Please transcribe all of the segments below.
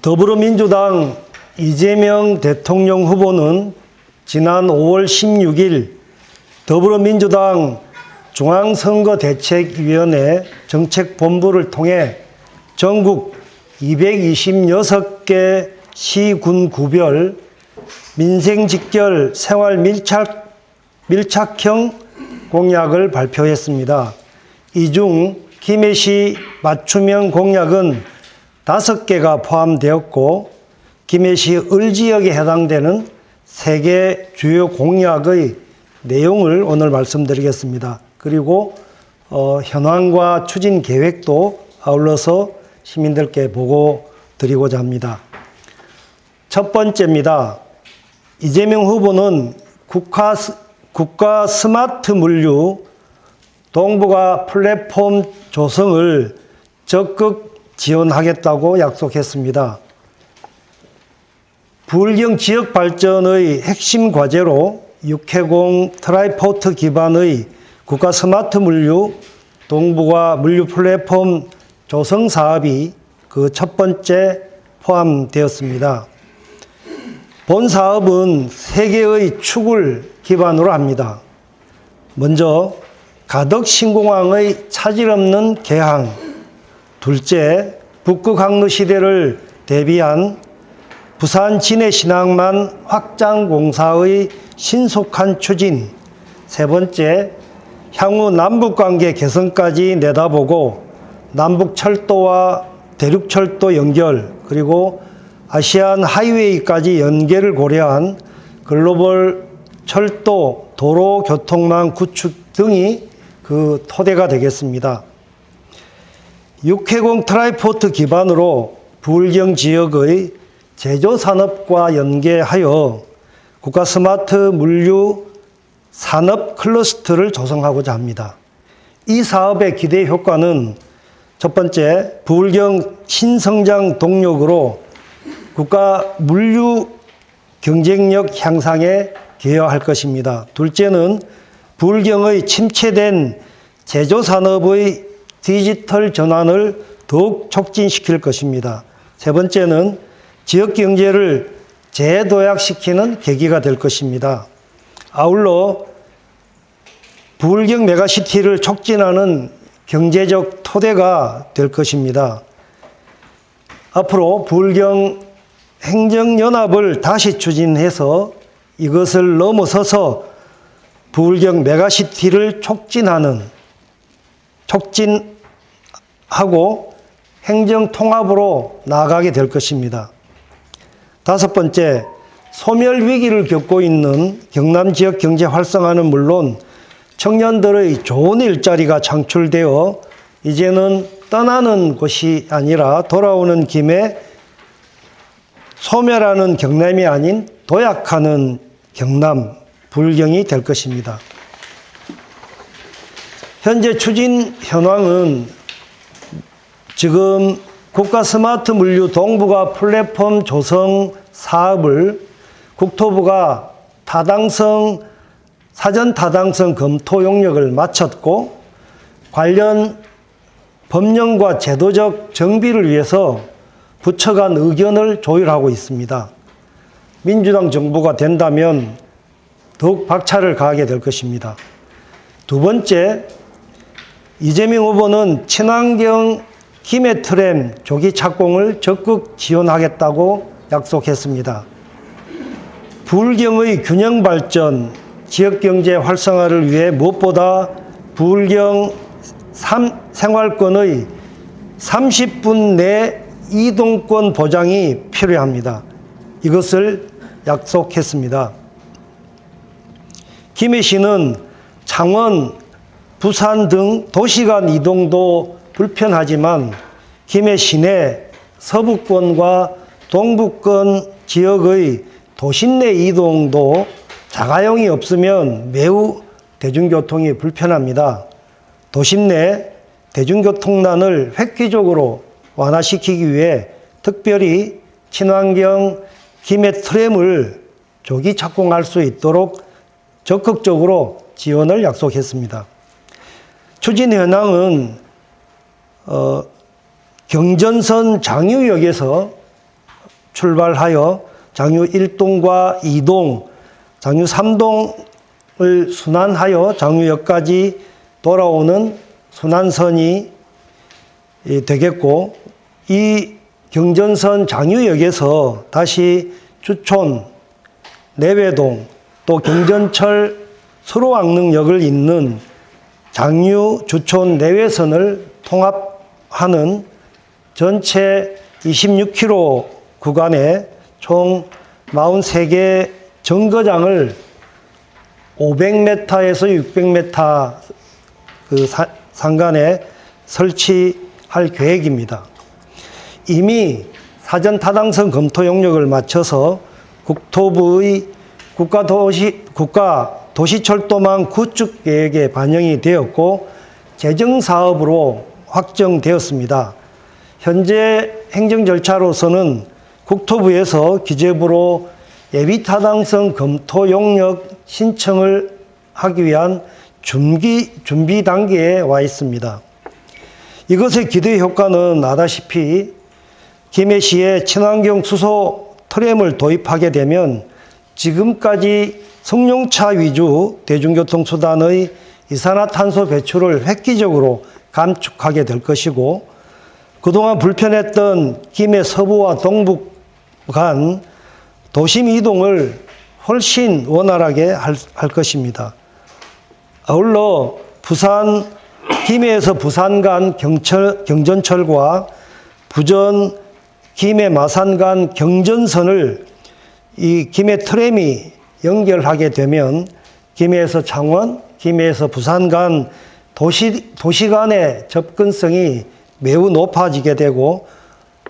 더불어민주당 이재명 대통령 후보는 지난 5월 16일 더불어민주당 중앙선거대책위원회 정책본부를 통해 전국 226개 시군 구별 민생직결 생활밀착형 공약을 발표했습니다. 이 중 김해시 맞춤형 공약은 5개가 포함되었고 김해시 을지역에 해당되는 3개 주요 공약의 내용을 오늘 말씀드리겠습니다. 그리고 현황과 추진 계획도 아울러서 시민들께 보고 드리고자 합니다. 첫 번째입니다. 이재명 후보는 국가 스마트 물류 동북아 플랫폼 조성을 적극 지원하겠다고 약속했습니다. 부울경 지역 발전의 핵심 과제로 육해공 트라이포트 기반의 국가 스마트 물류 동북아 물류 플랫폼 조성 사업이 그 첫 번째 포함되었습니다. 본 사업은 3개의 축을 기반으로 합니다. 먼저 가덕 신공항의 차질 없는 개항, 둘째 북극 항로 시대를 대비한 부산 진해 신항만 확장 공사의 신속한 추진, 세 번째 향후 남북관계 개선까지 내다보고 남북철도와 대륙철도 연결, 그리고 아시안 하이웨이까지 연계를 고려한 글로벌 철도 도로 교통망 구축 등이 그 토대가 되겠습니다. 육해공 트라이포트 기반으로 부울경 지역의 제조산업과 연계하여 국가 스마트 물류 산업 클러스터를 조성하고자 합니다. 이 사업의 기대 효과는 첫 번째, 부울경 신성장 동력으로 국가 물류 경쟁력 향상에 기여할 것입니다. 둘째는 부울경의 침체된 제조산업의 디지털 전환을 더욱 촉진시킬 것입니다. 세 번째는 지역 경제를 재도약시키는 계기가 될 것입니다. 아울러 부울경 메가시티를 촉진하는 경제적 토대가 될 것입니다. 앞으로 부울경 행정연합을 다시 추진해서 이것을 넘어서서 부울경 메가시티를 촉진하고 행정통합으로 나아가게 될 것입니다. 다섯 번째, 소멸 위기를 겪고 있는 경남 지역 경제 활성화는 물론 청년들의 좋은 일자리가 창출되어 이제는 떠나는 곳이 아니라 돌아오는 김에 소멸하는 경남이 아닌 도약하는 경남, 부울경이 될 것입니다. 현재 추진 현황은 지금 국가 스마트 물류 동북아 플랫폼 조성 사업을 국토부가 사전 타당성 검토 용역을 마쳤고 관련 법령과 제도적 정비를 위해서 부처 간 의견을 조율하고 있습니다. 민주당 정부가 된다면 더욱 박차를 가하게 될 것입니다. 두 번째, 이재명 후보는 친환경 김해트램 조기 착공을 적극 지원하겠다고 약속했습니다. 부울경의 균형 발전, 지역경제 활성화를 위해 무엇보다 부울경 생활권의 30분 내 이동권 보장이 필요합니다. 이것을 약속했습니다. 김해시는 창원, 부산 등 도시간 이동도 불편하지만 김해 시내 서부권과 동부권 지역의 도심 내 이동도 자가용이 없으면 매우 대중교통이 불편합니다. 도심 내 대중교통난을 획기적으로 완화시키기 위해 특별히 친환경 김해 트램을 조기 착공할 수 있도록 적극적으로 지원을 약속했습니다. 추진 현황은 경전선 장유역에서 출발하여 장유 1동과 2동, 장유 3동을 순환하여 장유역까지 돌아오는 순환선이 되겠고, 이 경전선 장유역에서 다시 주촌, 내외동, 또 경전철 수로왕릉역을 잇는 장유, 주촌, 내외선을 통합하는 전체 26km 구간에 총 43개 정거장을 500m에서 600m 그 상간에 설치할 계획입니다. 이미 사전 타당성 검토 용역을 마쳐서 국토부의 국가 도시철도망 구축 계획에 반영이 되었고 재정 사업으로 확정되었습니다. 현재 행정 절차로서는 국토부에서 기재부로 예비 타당성 검토 용역 신청을 하기 위한 준비 단계에 와 있습니다. 이것의 기대 효과는 아다시피 김해시에 친환경 수소 트램을 도입하게 되면 지금까지 승용차 위주 대중교통수단의 이산화탄소 배출을 획기적으로 감축하게 될 것이고, 그동안 불편했던 김해 서부와 동북 간 도심 이동을 훨씬 원활하게 할 것입니다. 아울러 김해에서 부산 간 경전철과 부전 김해 마산 간 경전선을 이 김해 트램이 연결하게 되면 김해에서 창원, 김해에서 부산 간 도시 간의 접근성이 매우 높아지게 되고,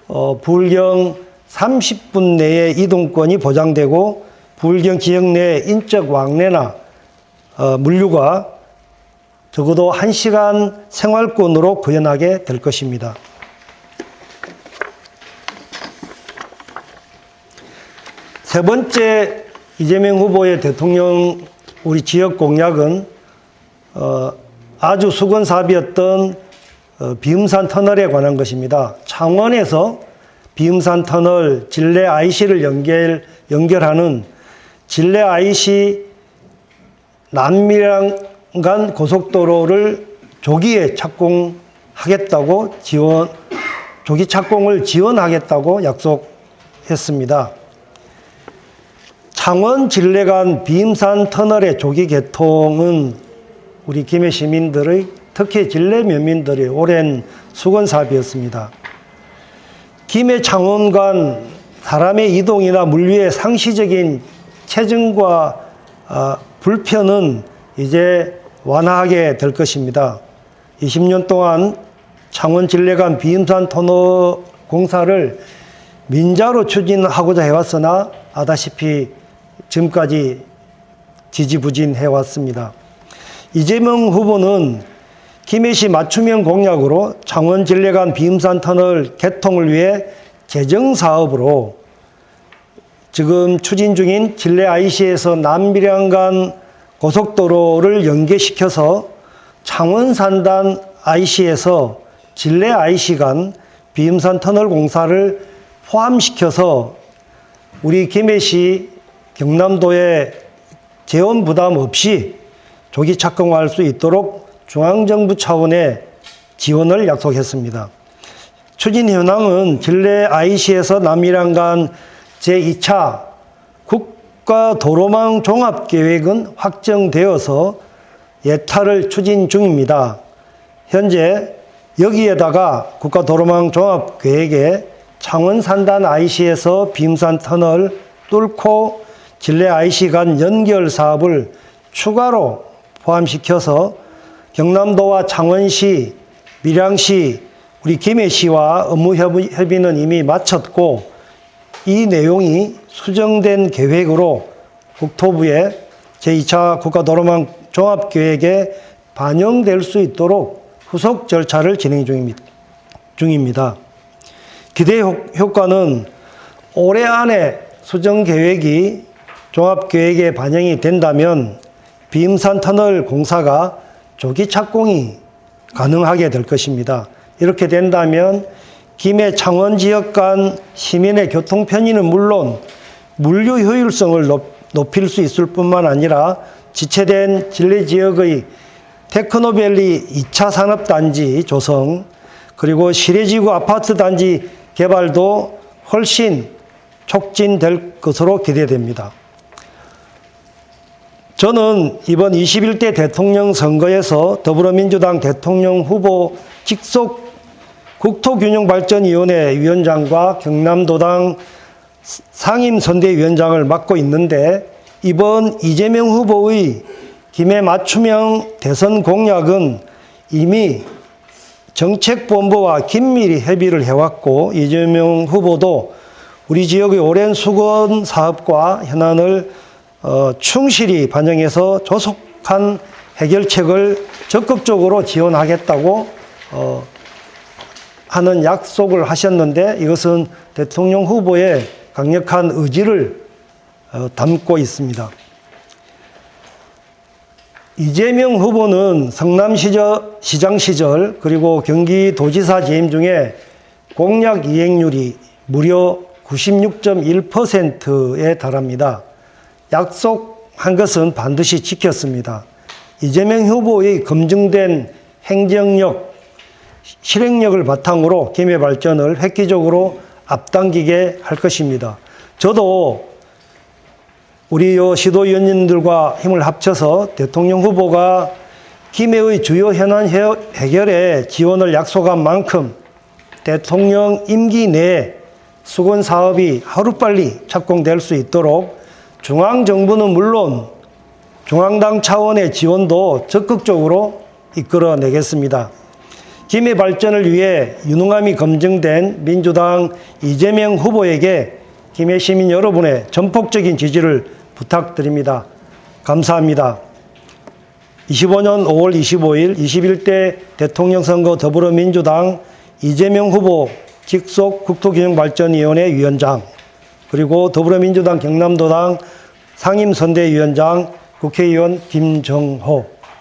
부울경 30분 내에 이동권이 보장되고 부울경 지역 내 인적 왕래나 물류가 적어도 1시간 생활권으로 구현하게 될 것입니다. 세 번째 이재명 후보의 대통령 우리 지역 공약은 아주 수건 사업이었던 비음산 터널에 관한 것입니다. 창원에서 비음산 터널 진례 IC를 연결하는 진례 IC 남밀양 고속도로를 조기에 착공하겠다고 조기 착공을 지원하겠다고 약속했습니다. 창원 진례 간 비음산 터널의 조기 개통은 우리 김해 시민들의, 특히 진례 면민들의 오랜 수건 사업이었습니다. 김해 창원 간 사람의 이동이나 물류의 상시적인 체증과 불편은 이제 완화하게 될 것입니다. 20년 동안 창원 진례 간 비음산 터널 공사를 민자로 추진하고자 해왔으나 아다시피 지금까지 지지부진해 왔습니다. 이재명 후보는 김해시 맞춤형 공약으로 창원 진례 간 비음산 터널 개통을 위해 재정 사업으로 지금 추진 중인 진례 IC에서 남밀양 간 고속도로를 연계시켜서 창원 산단 IC에서 진례 IC 간 비음산 터널 공사를 포함시켜서 우리 김해시 경남도에 재원 부담 없이 조기 착공할 수 있도록 중앙정부 차원의 지원을 약속했습니다. 추진 현황은 진례 IC에서 남밀양 간 제2차 국가도로망 종합계획은 확정되어서 예타를 추진 중입니다. 현재 여기에다가 국가도로망 종합계획에 창원 산단 IC에서 비음산 터널 뚫고 진례 IC 간 연결 사업을 추가로 포함시켜서 경남도와 창원시, 밀양시, 우리 김해시와 업무 협의는 이미 마쳤고 이 내용이 수정된 계획으로 국토부의 제2차 국가도로망 종합계획에 반영될 수 있도록 후속 절차를 진행 중입니다. 기대 효과는 올해 안에 수정 계획이 종합계획에 반영이 된다면 비음산 터널 공사가 조기 착공이 가능하게 될 것입니다. 이렇게 된다면 김해 창원 지역 간 시민의 교통 편의는 물론 물류 효율성을 높일 수 있을 뿐만 아니라 지체된 진례 지역의 테크노밸리 2차 산업단지 조성, 그리고 시래지구 아파트 단지 개발도 훨씬 촉진될 것으로 기대됩니다. 저는 이번 21대 대통령 선거에서 더불어민주당 대통령 후보 직속 국토균형발전위원회 위원장과 경남도당 상임선대위원장을 맡고 있는데, 이번 이재명 후보의 김해 맞춤형 대선 공약은 이미 정책본부와 긴밀히 협의를 해왔고, 이재명 후보도 우리 지역의 오랜 수건 사업과 현안을 충실히 반영해서 조속한 해결책을 적극적으로 지원하겠다고 하는 약속을 하셨는데, 이것은 대통령 후보의 강력한 의지를 담고 있습니다. 이재명 후보는 성남시장 시절 그리고 경기도지사 재임 중에 공약 이행률이 무려 96.1%에 달합니다. 약속한 것은 반드시 지켰습니다. 이재명 후보의 검증된 행정력, 실행력을 바탕으로 김해 발전을 획기적으로 앞당기게 할 것입니다. 저도 우리 시도위원님들과 힘을 합쳐서 대통령 후보가 김해의 주요 현안 해결에 지원을 약속한 만큼 대통령 임기 내에 수건 사업이 하루빨리 착공될 수 있도록 중앙정부는 물론 중앙당 차원의 지원도 적극적으로 이끌어내겠습니다. 김해 발전을 위해 유능함이 검증된 민주당 이재명 후보에게 김해 시민 여러분의 전폭적인 지지를 부탁드립니다. 감사합니다. 25년 5월 25일 21대 대통령 선거 더불어민주당 이재명 후보 직속 국토균형발전위원회 위원장, 그리고 더불어민주당 경남도당 상임선대위원장 국회의원 김정호.